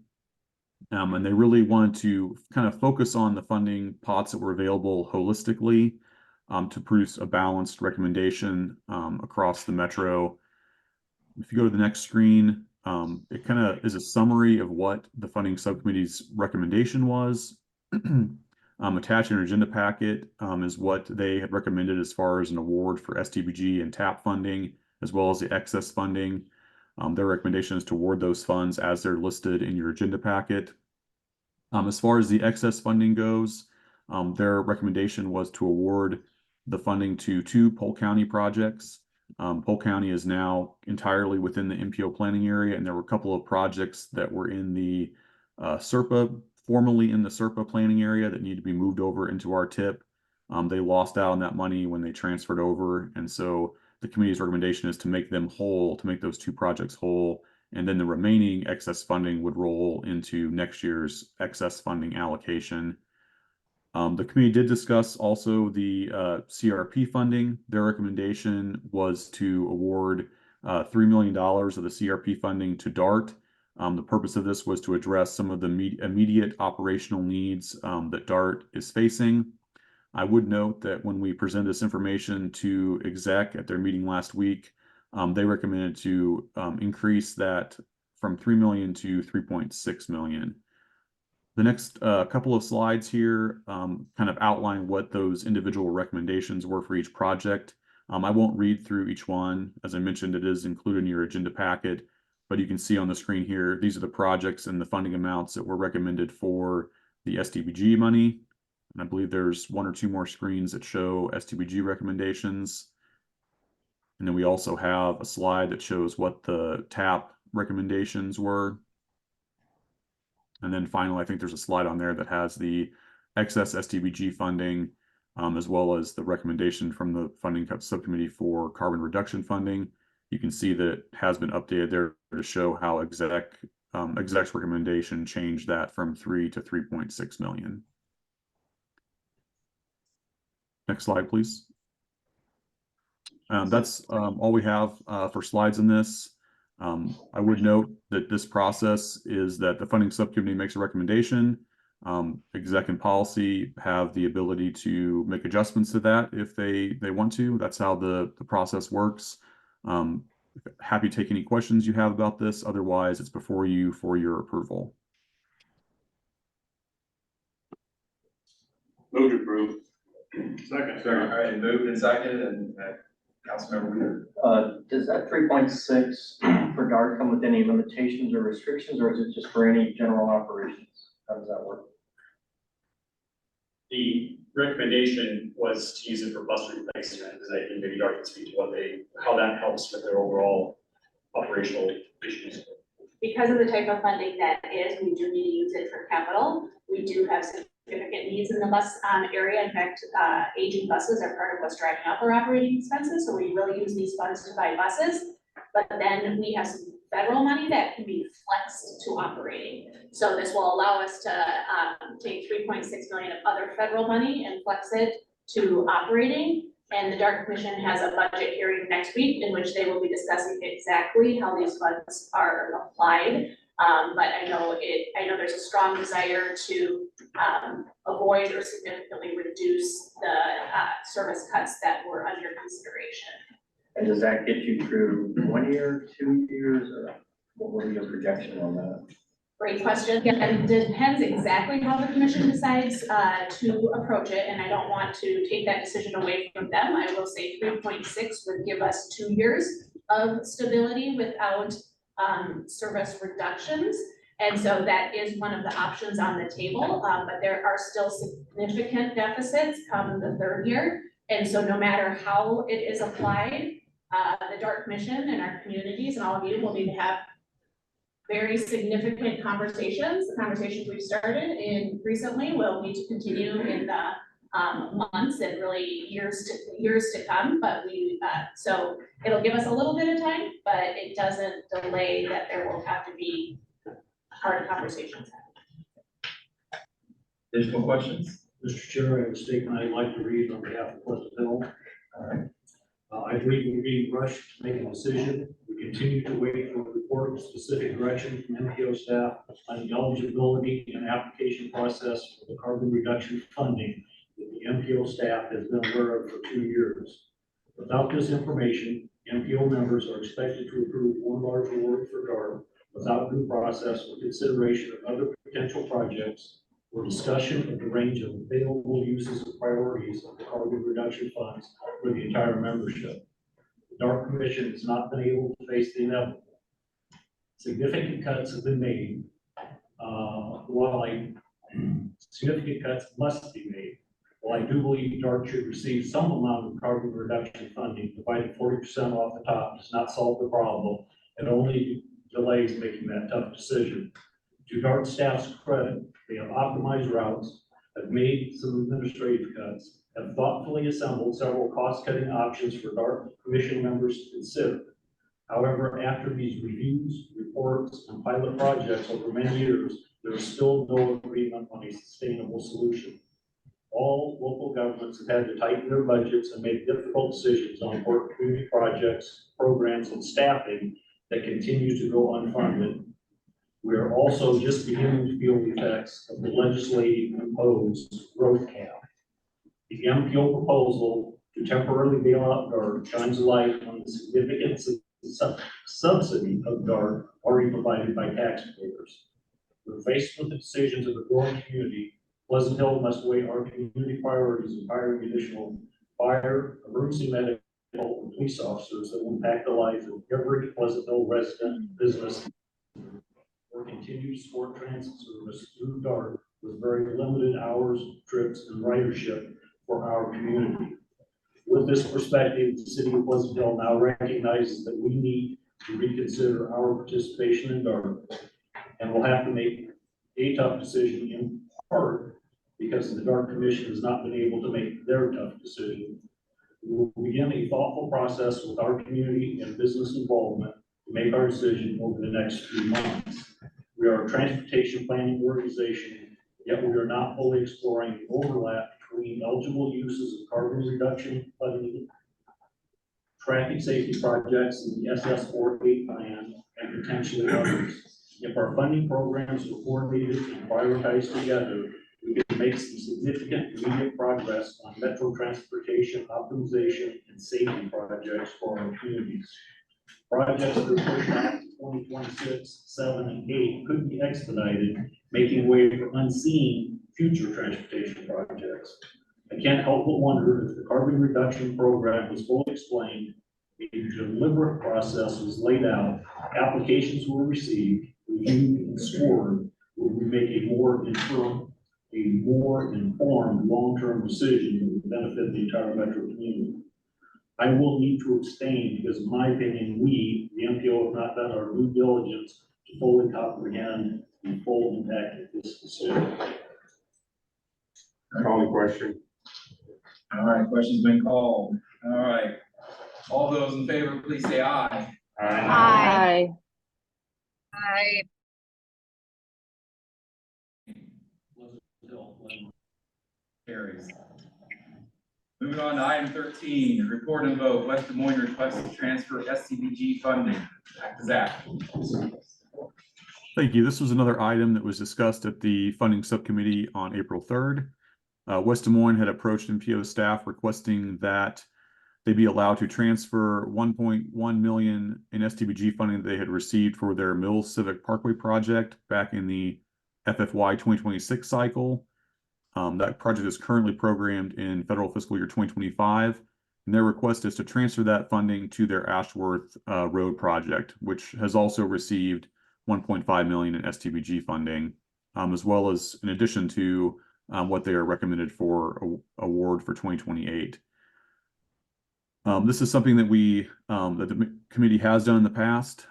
and they really wanted to kind of focus on the funding pots that were available holistically to produce a balanced recommendation across the metro. If you go to the next screen, it kind of is a summary of what the funding subcommittee's recommendation was. Attached in your agenda packet is what they had recommended as far as an award for STBG and TAP funding, as well as the excess funding. Their recommendation is to award those funds as they're listed in your agenda packet. As far as the excess funding goes, their recommendation was to award the funding to 2 Polk County projects. Polk County is now entirely within the MPO planning area, and there were a couple of projects that were in the SERPA, formerly in the SERPA planning area, that need to be moved over into our TIP. They lost out on that money when they transferred over, and so the committee's recommendation is to make them whole, to make those 2 projects whole, and then the remaining excess funding would roll into next year's excess funding allocation. The committee did discuss also the CRP funding. Their recommendation was to award $3 million of the CRP funding to DART. The purpose of this was to address some of the immediate operational needs that DART is facing. I would note that when we presented this information to exec at their meeting last week, they recommended to increase that from 3 million to 3.6 million. The next couple of slides here kind of outline what those individual recommendations were for each project. I won't read through each one. As I mentioned, it is included in your agenda packet, but you can see on the screen here, these are the projects and the funding amounts that were recommended for the STBG money. And I believe there's 1 or 2 more screens that show STBG recommendations. And then we also have a slide that shows what the TAP recommendations were. And then finally, I think there's a slide on there that has the excess STBG funding, as well as the recommendation from the funding subcommittee for carbon reduction funding. You can see that it has been updated there to show how exec's recommendation changed that from 3 to 3.6 million. Next slide, please. That's all we have for slides in this. I would note that this process is that the funding subcommittee makes a recommendation. Exec and policy have the ability to make adjustments to that if they want to. That's how the process works. Happy to take any questions you have about this. Otherwise, it's before you for your approval. Move to approve. Second. All right, moved and seconded, and Councilmember Weaver. Does that 3.6 for DART come with any limitations or restrictions, or is it just for any general operations? How does that work? The recommendation was to use it for bus replacement, because I think maybe DART can speak to how that helps with their overall operational issues. Because of the type of funding that is, we do need to use it for capital. We do have significant needs in the bus area. In fact, aging buses are part of what's driving up our operating expenses. So we really use these funds to buy buses. But then we have some federal money that can be flexed to operating. So this will allow us to, take 3.6 million of other federal money and flex it to operating. And the DART Commission has a budget hearing next week in which they will be discussing exactly how these funds are applied. But I know there's a strong desire to, avoid or significantly reduce the, service cuts that were under consideration. And does that get you through 1 year, 2 years, or what will be your projection on that? Great question, and it depends exactly how the commission decides to approach it, and I don't want to take that decision away from them. I will say 3.6 would give us 2 years of stability without service reductions. And so that is one of the options on the table, but there are still significant deficits come the third year. And so no matter how it is applied, the DART Commission and our communities and all of you will need to have very significant conversations. The conversations we've started in recently will need to continue in the months and really years to come. But so it'll give us a little bit of time, but it doesn't delay that there will have to be hard conversations. Additional questions? Mr. Chair, I have a statement I'd like to read on behalf of Pleasant Hill. I believe we're being rushed to make a decision. We continue to wait for a report of specific direction from MPO staff on the eligibility and application process for the carbon reduction funding that the MPO staff has been aware of for 2 years. Without this information, MPO members are expected to approve one large award for DART without due process or consideration of other potential projects or discussion of the range of available uses and priorities of the carbon reduction funds for the entire membership. The DART Commission has not been able to face the inevitable. Significant cuts have been made. Significant cuts must be made. While I do believe DART should receive some amount of carbon reduction funding, provided 40% off the top does not solve the problem. It only delays making that tough decision. To DART staff's credit, they have optimized routes, have made some administrative cuts, have thoughtfully assembled several cost-cutting options for DART Commission members to consider. However, after these reviews, reports, and pilot projects over many years, there is still no agreement on a sustainable solution. All local governments have had to tighten their budgets and make difficult decisions on important community projects, programs, and staffing that continue to go unfunded. We are also just beginning to feel the effects of the legislative imposed growth cap. The MPO proposal to temporarily bail out DART shines a light on the significant subsidy of DART already provided by taxpayers. We're faced with the decisions of a growing community. Pleasant Hill must weigh our community priorities of hiring additional fire, emergency medical, and police officers that will impact the lives of every Pleasant Hill resident and business, or continue to support transit service through DART with very limited hours, trips, and ridership for our community. With this perspective, the city of Pleasant Hill now recognizes that we need to reconsider our participation in DART, and we'll have to make a tough decision in part because the DART Commission has not been able to make their tough decision. We will begin a thoughtful process with our community and business involvement to make our decision over the next few months. We are a transportation planning organization, yet we are not fully exploring the overlap between eligible uses of carbon reduction funding, traffic safety projects in the SS48 plan, and potentially others. If our funding programs are coordinated and prioritized together, we can make some significant immediate progress on metro transportation optimization and safety projects for our communities. Projects that are pushed out to 2026, 7, and 8 could be expedited, making way for unseen future transportation projects. I can't help but wonder if the carbon reduction program was fully explained, a deliberate process was laid out, applications were received, reviewed, and scored, will we make a more informed long-term decision that would benefit the entire metro community. I will need to abstain because, in my opinion, we, the MPO, have not done our due diligence to fully comprehend the full impact of this decision. Call the question. All right, question's been called. All right. All those in favor, please say aye. Aye. Aye. Carries. Moving on to item 13, report and vote, West Des Moines requests to transfer SCBG funding. Back to Zach. Thank you. This was another item that was discussed at the funding subcommittee on April 3rd. West Des Moines had approached MPO staff requesting that they be allowed to transfer 1.1 million in STBG funding that they had received for their Mills Civic Parkway project back in the FFY 2026 cycle. That project is currently programmed in federal fiscal year 2025, and their request is to transfer that funding to their Ashworth Road project, which has also received 1.5 million in STBG funding, as well as in addition to what they are recommended for award for 2028. This is something that that the committee has done in the past.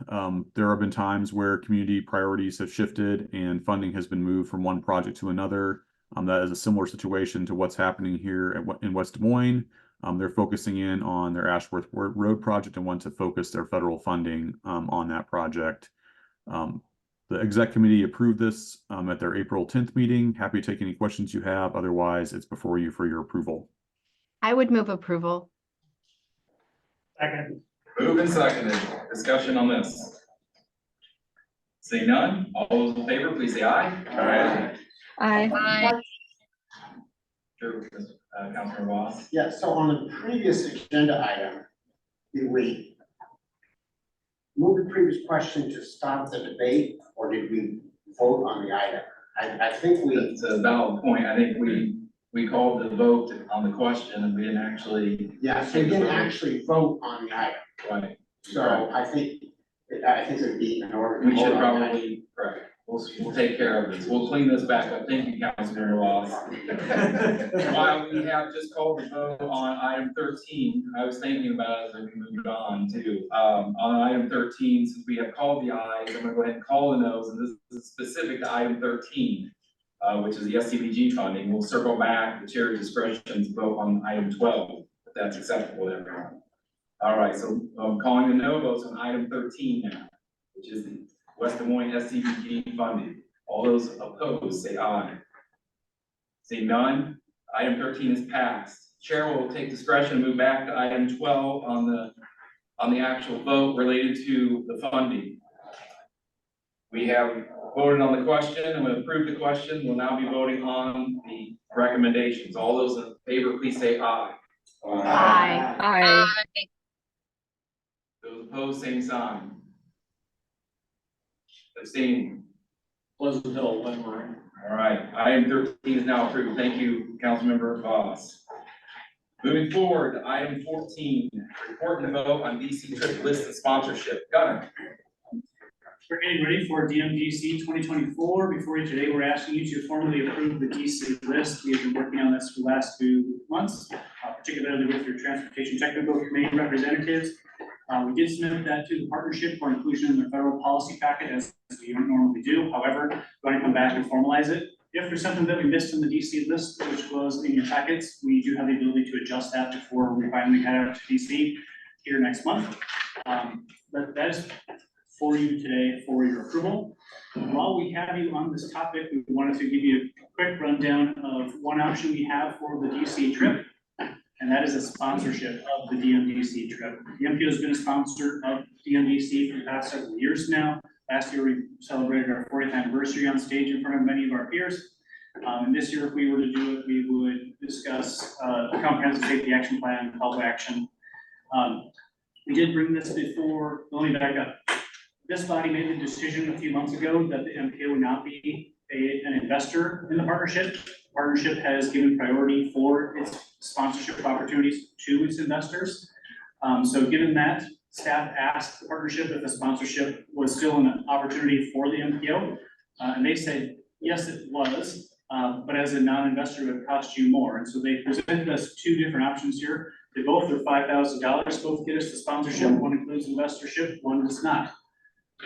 There have been times where community priorities have shifted and funding has been moved from one project to another. That is a similar situation to what's happening here in West Des Moines. They're focusing in on their Ashworth Road project and want to focus their federal funding on that project. The exec committee approved this at their April 10th meeting. Happy to take any questions you have. Otherwise, it's before you for your approval. I would move approval. Second. Moved and seconded. Discussion on this. Seeing none, all those in favor, please say aye. Aye. Aye. Sure, Councilor Voss. Yeah, so on the previous agenda item, did we move the previous question to stop the debate, or did we vote on the item? I think we. It's a valid point. I think we called the vote on the question and we didn't actually. Yeah, so we didn't actually vote on the item. Right. So I think it'd be in order. We should probably, correct. We'll take care of this. We'll clean this back up. Thank you, Councilor Voss. While we have just called the vote on item 13, I was thinking about it as we moved on too. On item 13, since we have called the ayes, I'm gonna go ahead and call the noes, and this is specific to item 13, which is the SCBG funding. We'll circle back, the chair's discretion to vote on item 12, if that's acceptable to everyone. All right, so I'm calling the no votes on item 13 now, which is the West Des Moines SCBG funding. All those opposed, say aye. Seeing none, item 13 is passed. Chair will take discretion and move back to item 12 on the actual vote related to the funding. We have voted on the question and we approved the question. We'll now be voting on the recommendations. All those in favor, please say aye. Aye. Aye. Those opposed, same sign. Abstaining. Pleasant Hill, Glen Moran. All right, item 13 is now approved. Thank you, Councilmember Voss. Moving forward to item 14, report and vote on DC trip list and sponsorship. Gunnar. We're getting ready for DMDC 2024. Before you today, we're asking you to formally approve the DC list. We have been working on this for the last 2 months, particularly with your transportation technical committee representatives. We did submit that to the partnership for inclusion in the federal policy packet as we normally do. However, we're going to come back and formalize it. If there's something that we missed in the DC list, which was in your packets, we do have the ability to adjust that before we finally head out to DC here next month. But that is for you today for your approval. While we have you on this topic, we wanted to give you a quick rundown of one option we have for the DC trip, and that is a sponsorship of the DMDC trip. The MPO has been a sponsor of DMDC for the past several years now. Last year, we celebrated our 40th anniversary on stage in front of many of our peers. And this year, if we were to do it, we would discuss the comprehensive safety action plan, call to action. We did bring this before, let me back up. This body made the decision a few months ago that the MPO would not be an investor in the partnership. The partnership has given priority for its sponsorship opportunities to its investors. So given that, staff asked the partnership if the sponsorship was still an opportunity for the MPO. And they said, yes, it was, but as a non-investor, it would cost you more. And so they presented us 2 different options here. They both are $5,000, both get us the sponsorship. One includes investorship, one does not.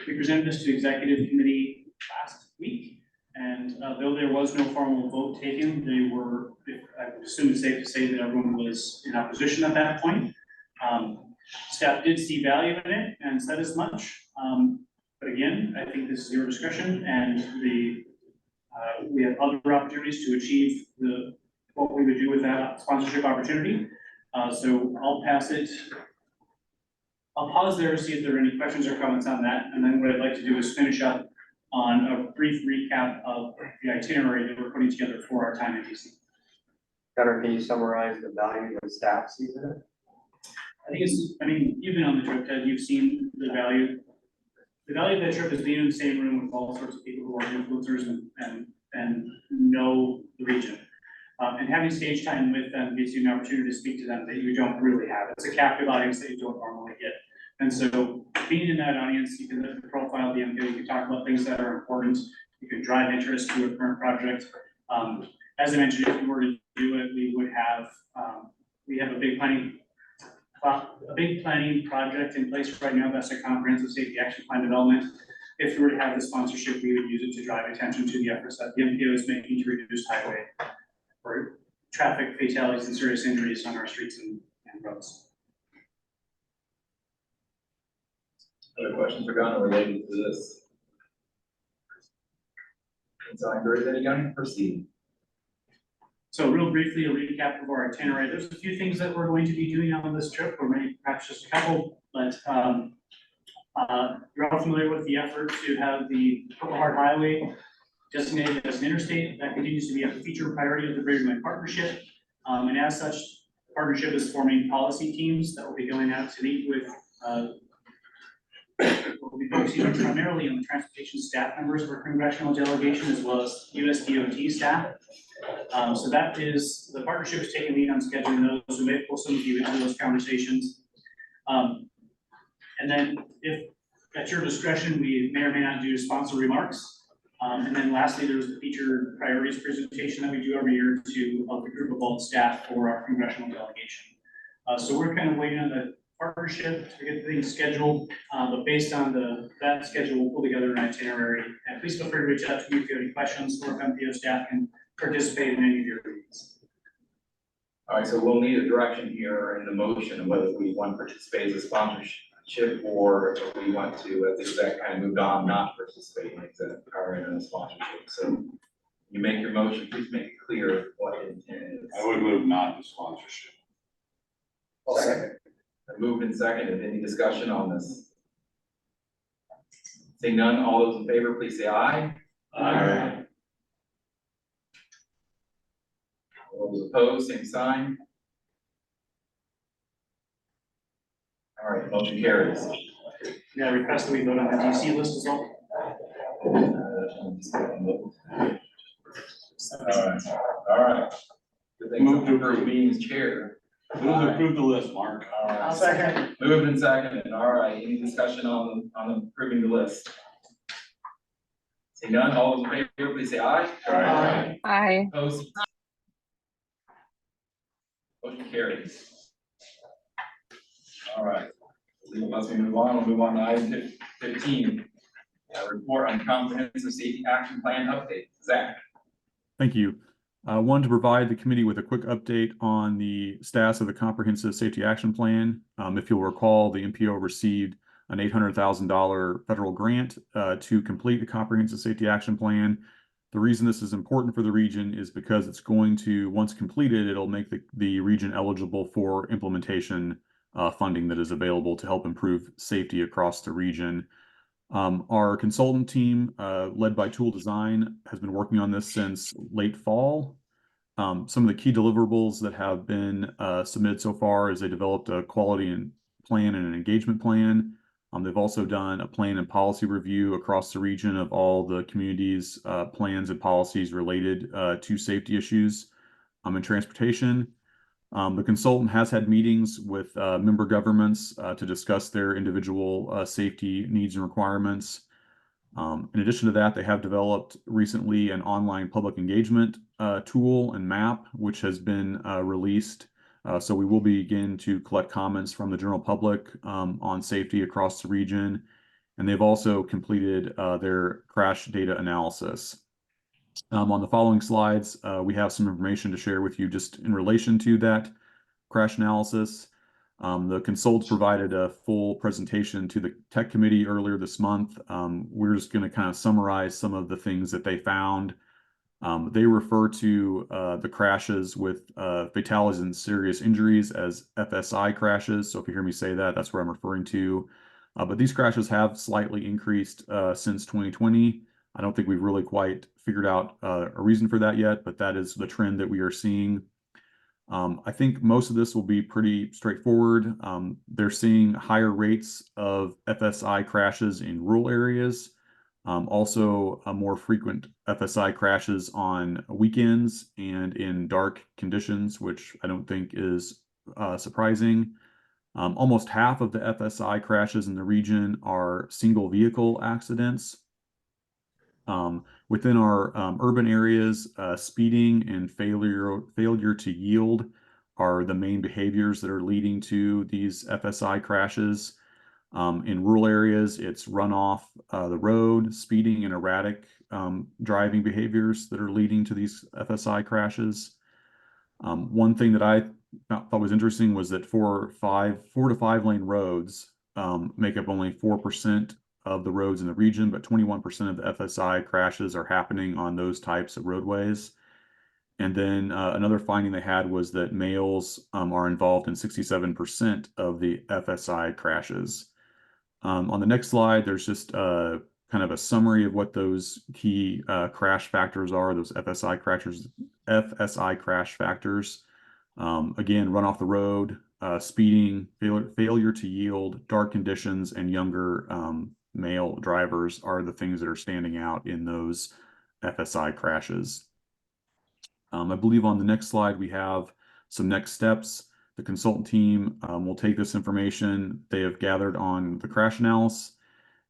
We presented this to executive committee last week, and though there was no formal vote taken, they were, I would assume it's safe to say that everyone was in opposition at that point. Staff did see value in it and said as much, but again, I think this is your discretion, and we have other opportunities to achieve the what we would do with that sponsorship opportunity. So I'll pass it. I'll pause there, see if there are any questions or comments on that, and then what I'd like to do is finish up on a brief recap of the itinerary that we're putting together for our time in DC. Gunnar, can you summarize the value that staff sees in it? I mean, you've been on the trip, Ted, you've seen the value. The value of that trip is being in the same room with all sorts of people who are influencers and know the region. And having stage time with them gives you an opportunity to speak to them that you don't really have. It's a captive audience that you don't normally get. And so being in that audience, you can look at the profile of the MPO, you can talk about things that are important, you can drive interest to a current project. As I mentioned, if we were to do it, we would have, we have a big planning project in place right now. That's a comprehensive safety action plan development. If we were to have the sponsorship, we would use it to drive attention to the efforts that the MPO is making to reduce highway or traffic fatalities and serious injuries on our streets and roads. Other questions for Gunnar related to this? So I'm very ready, Gunnar, proceed. So real briefly, a recap of our itinerary. There's a few things that we're going to be doing on this trip, or maybe perhaps just a couple, but you're all familiar with the effort to have the Purple Heart Highway designated as an interstate. That continues to be a feature priority of the Greater Moines Partnership. And as such, the partnership is forming policy teams that will be going out to meet with, we'll be focusing primarily on the transportation staff members of our congressional delegation, as well as USDOT staff. So that is, the partnership is taking lead on scheduling those, so may pull some of you into those conversations. And then if at your discretion, we may or may not do sponsor remarks. And then lastly, there's the feature priorities presentation that we do every year to the group of all staff for our congressional delegation. So we're kind of waiting on the partnership to get things scheduled, but based on that schedule, we'll pull together an itinerary. And please feel free to reach out to me if you have any questions, or if MPO staff can participate in any of your meetings. All right, so we'll need a direction here in the motion of whether we want to participate as a sponsorship or if we want to, as that kind of moved on, not participate in a sponsorship. So you make your motion, please make it clear what it is. I would move not to sponsorship. Second. Moved and seconded. Any discussion on this? Seeing none, all those in favor, please say aye. Aye. All those opposed, same sign. All right, motion carries. Yeah, I request that we vote on the DC list as well. All right. Good thing Move to approve me as chair. Move to approve the list, Mark. I'll second. Moved and seconded. All right, any discussion on approving the list? Seeing none, all those in favor, please say aye. Aye. Aye. Opposed? Motion carries. All right, let's move on. We'll move on to item 15. Report on comprehensive safety action plan update. Zach. Thank you. I wanted to provide the committee with a quick update on the status of the Comprehensive Safety Action Plan. If you'll recall, the MPO received an $800,000 federal grant to complete the Comprehensive Safety Action Plan. The reason this is important for the region is because it's going to, once completed, it'll make the region eligible for implementation funding that is available to help improve safety across the region. Our consultant team, led by Tool Design, has been working on this since late fall. Some of the key deliverables that have been submitted so far is they developed a quality plan and an engagement plan. They've also done a plan and policy review across the region of all the communities' plans and policies related to safety issues in transportation. The consultant has had meetings with member governments to discuss their individual safety needs and requirements. In addition to that, they have developed recently an online public engagement tool and map, which has been released. So we will begin to collect comments from the general public on safety across the region. And they've also completed their crash data analysis. On the following slides, we have some information to share with you just in relation to that crash analysis. The consultants provided a full presentation to the tech committee earlier this month. We're just going to kind of summarize some of the things that they found. They refer to the crashes with fatalities and serious injuries as FSI crashes. So if you hear me say that, that's what I'm referring to. But these crashes have slightly increased since 2020. I don't think we've really quite figured out a reason for that yet, but that is the trend that we are seeing. I think most of this will be pretty straightforward. They're seeing higher rates of FSI crashes in rural areas. Also, more frequent FSI crashes on weekends and in dark conditions, which I don't think is surprising. Almost half of the FSI crashes in the region are single vehicle accidents. Within our urban areas, speeding and failure to yield are the main behaviors that are leading to these FSI crashes. In rural areas, it's runoff the road, speeding, and erratic driving behaviors that are leading to these FSI crashes. One thing that I thought was interesting was that 4 to 5 lane roads make up only 4% of the roads in the region, but 21% of the FSI crashes are happening on those types of roadways. And then another finding they had was that males are involved in 67% of the FSI crashes. On the next slide, there's just kind of a summary of what those key crash factors are, those FSI crash factors. Again, run off the road, speeding, failure to yield, dark conditions, and younger male drivers are the things that are standing out in those FSI crashes. I believe on the next slide, we have some next steps. The consultant team will take this information they have gathered on the crash analysis,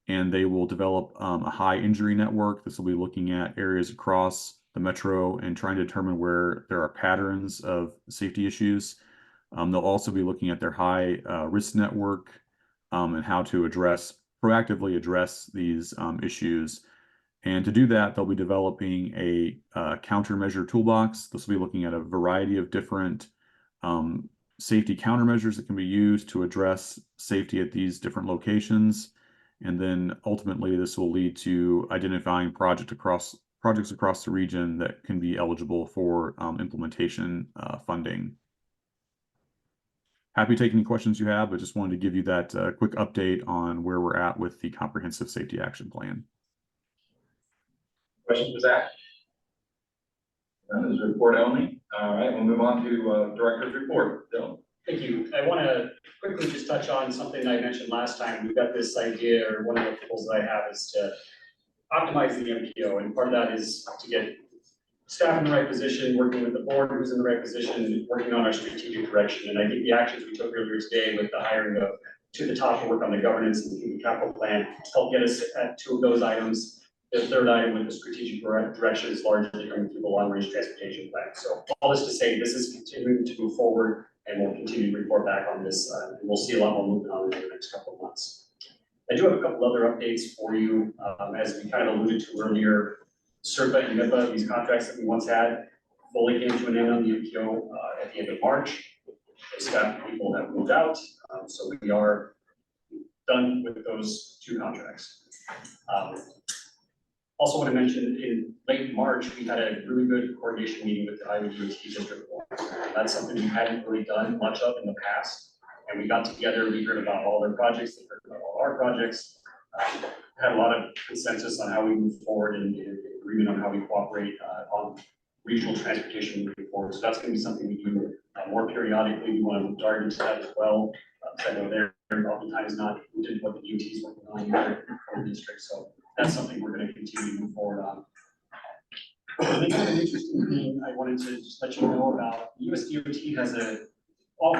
and they will develop a high injury network. This will be looking at areas across the metro and trying to determine where there are patterns of safety issues. They'll also be looking at their high risk network and how to proactively address these issues. And to do that, they'll be developing a countermeasure toolbox. This will be looking at a variety of different safety countermeasures that can be used to address safety at these different locations. And then ultimately, this will lead to identifying projects across the region that can be eligible for implementation funding. Happy to take any questions you have, but just wanted to give you that quick update on where we're at with the Comprehensive Safety Action Plan. Questions for Zach? None, this is report only. All right, we'll move on to director's report. Bill. Thank you. I want to quickly just touch on something I mentioned last time. We've got this idea, or one of the goals that I have is to optimize the MPO, and part of that is to get staff in the right position, working with the board who's in the right position, working on our strategic direction. And I think the actions we took earlier today with the hiring of to the top to work on the governance and the capital plan help get us at 2 of those items. The third item with the strategic direction is largely coming through the long-range transportation plan. So all this to say, this is continuing to move forward, and we'll continue to report back on this, and we'll see a lot more movement on it in the next couple of months. I do have a couple other updates for you. As we kind of alluded to earlier, CERPA and MIPA, these contracts that we once had, fully came to an end on the MPO at the end of March. The staff people have moved out, so we are done with those 2 contracts. Also want to mention in late March, we had a really good coordination meeting with the Iowa DOT District 1. That's something we hadn't really done much of in the past. And we got together, we heard about all their projects, they heard about all our projects. Had a lot of consensus on how we move forward and agreement on how we cooperate on regional transportation moving forward. So that's going to be something we do more periodically. We want to dart into that as well. I know they're oftentimes not included what the DOT is working on here in the district. So that's something we're going to continue to move forward on. I think an interesting thing I wanted to just let you know about, US DOT has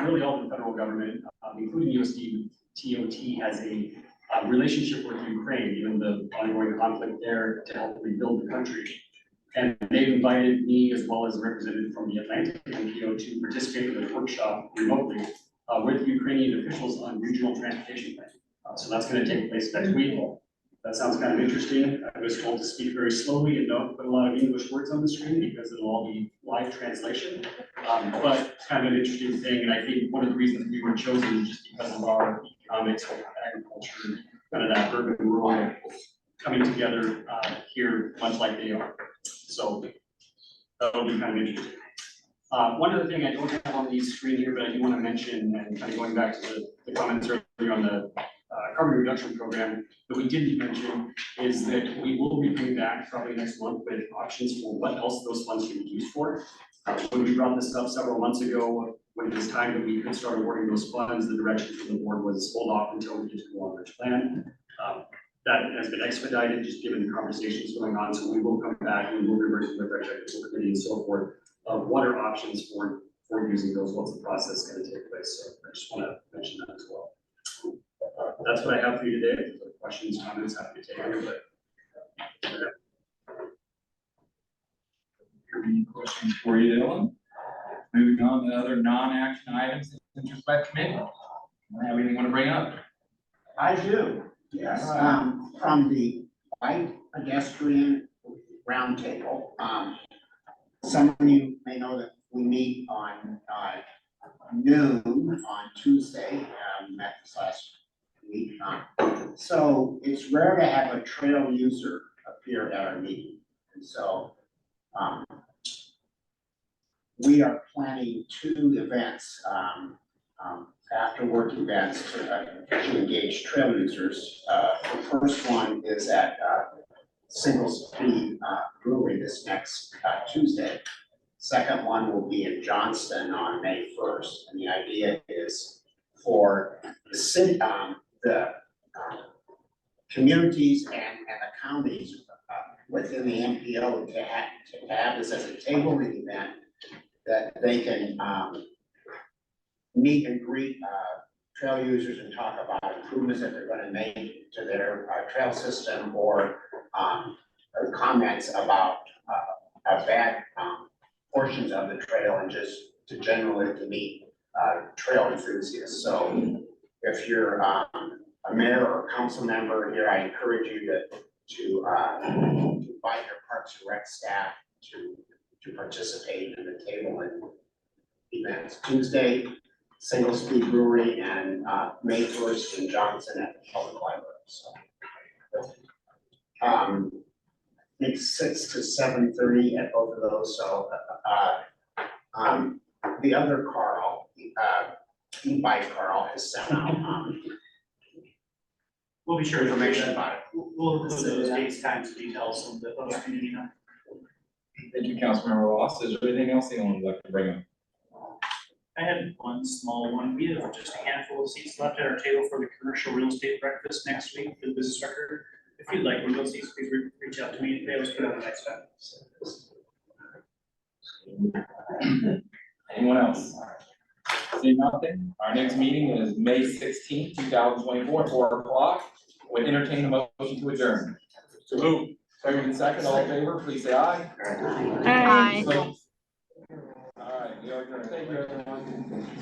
really all the federal government, including US DOT, has a relationship with Ukraine, given the ongoing conflict there, to help rebuild the country. And they've invited me, as well as a representative from the Atlantic MPO, to participate in a workshop remotely with Ukrainian officials on regional transportation planning. So that's going to take place next week. That sounds kind of interesting. I was told to speak very slowly and don't put a lot of English words on the screen because it'll all be live translation. But it's kind of an interesting thing. And I think one of the reasons we were chosen is just because of our economics, agriculture, kind of that urban rural coming together here, much like they are. So that'll be kind of interesting. One other thing I don't have on the screen here, but I do want to mention, and kind of going back to the comments earlier on the carbon reduction program, that we didn't mention is that we will be coming back probably next month with options for what else those funds can be used for. When we brought this up several months ago, when it was time that we could start awarding those funds, the direction from the board was hold off until we get to the long-range plan. That has been expedited, just given the conversations going on, so we will come back and we will revert to the technical committee and so forth. What are options for using those? What's the process going to take place? So I just want to mention that as well. That's what I have for you today. If there are questions, comments, happy to take them, but. Any questions for you, Dylan? Moving on to other non-action items, interest by committee. Have anything you want to bring up? I do, yes, from the bike pedestrian roundtable. Some of you may know that we meet on, noon on Tuesday, met this last week. So it's rare to have a trail user appear at our meeting, and so, we are planning 2 events, after work events to engage trail users. The first one is at Single Speed Brewery this next Tuesday. Second one will be in Johnston on May 1st. And the idea is for the city, the communities and the counties within the MPO to have this as a tabling event that they can meet and greet trail users and talk about improvements that they're going to make to their trail system or comments about bad portions of the trail and just to generally to meet trail enthusiasts. So if you're a mayor or council member here, I encourage you to invite your Parks and Rec staff to participate in the tabling events. Tuesday, Single Speed Brewery, and May 1st in Johnson at the Public Library. So, I think 6 to 7:30 at both of those. So, the other Carl, e-bike Carl, has sent out We'll be sure to information about it. We'll include those dates, times, details of the post community time. Thank you, Councilmember Ross. Is there anything else anyone would like to bring up? I had one small one. We have just a handful of seats left at our table for the commercial real estate breakfast next week for the business record. If you'd like one of those seats, please reach out to me. They always put on the next time. Anyone else? Seeing nothing, our next meeting is May 16th, 2024, 4 o'clock. Would entertain a motion to adjourn. So move. Second, all in favor, please say aye. Aye. All right, we are adjourned. Thank you, everyone.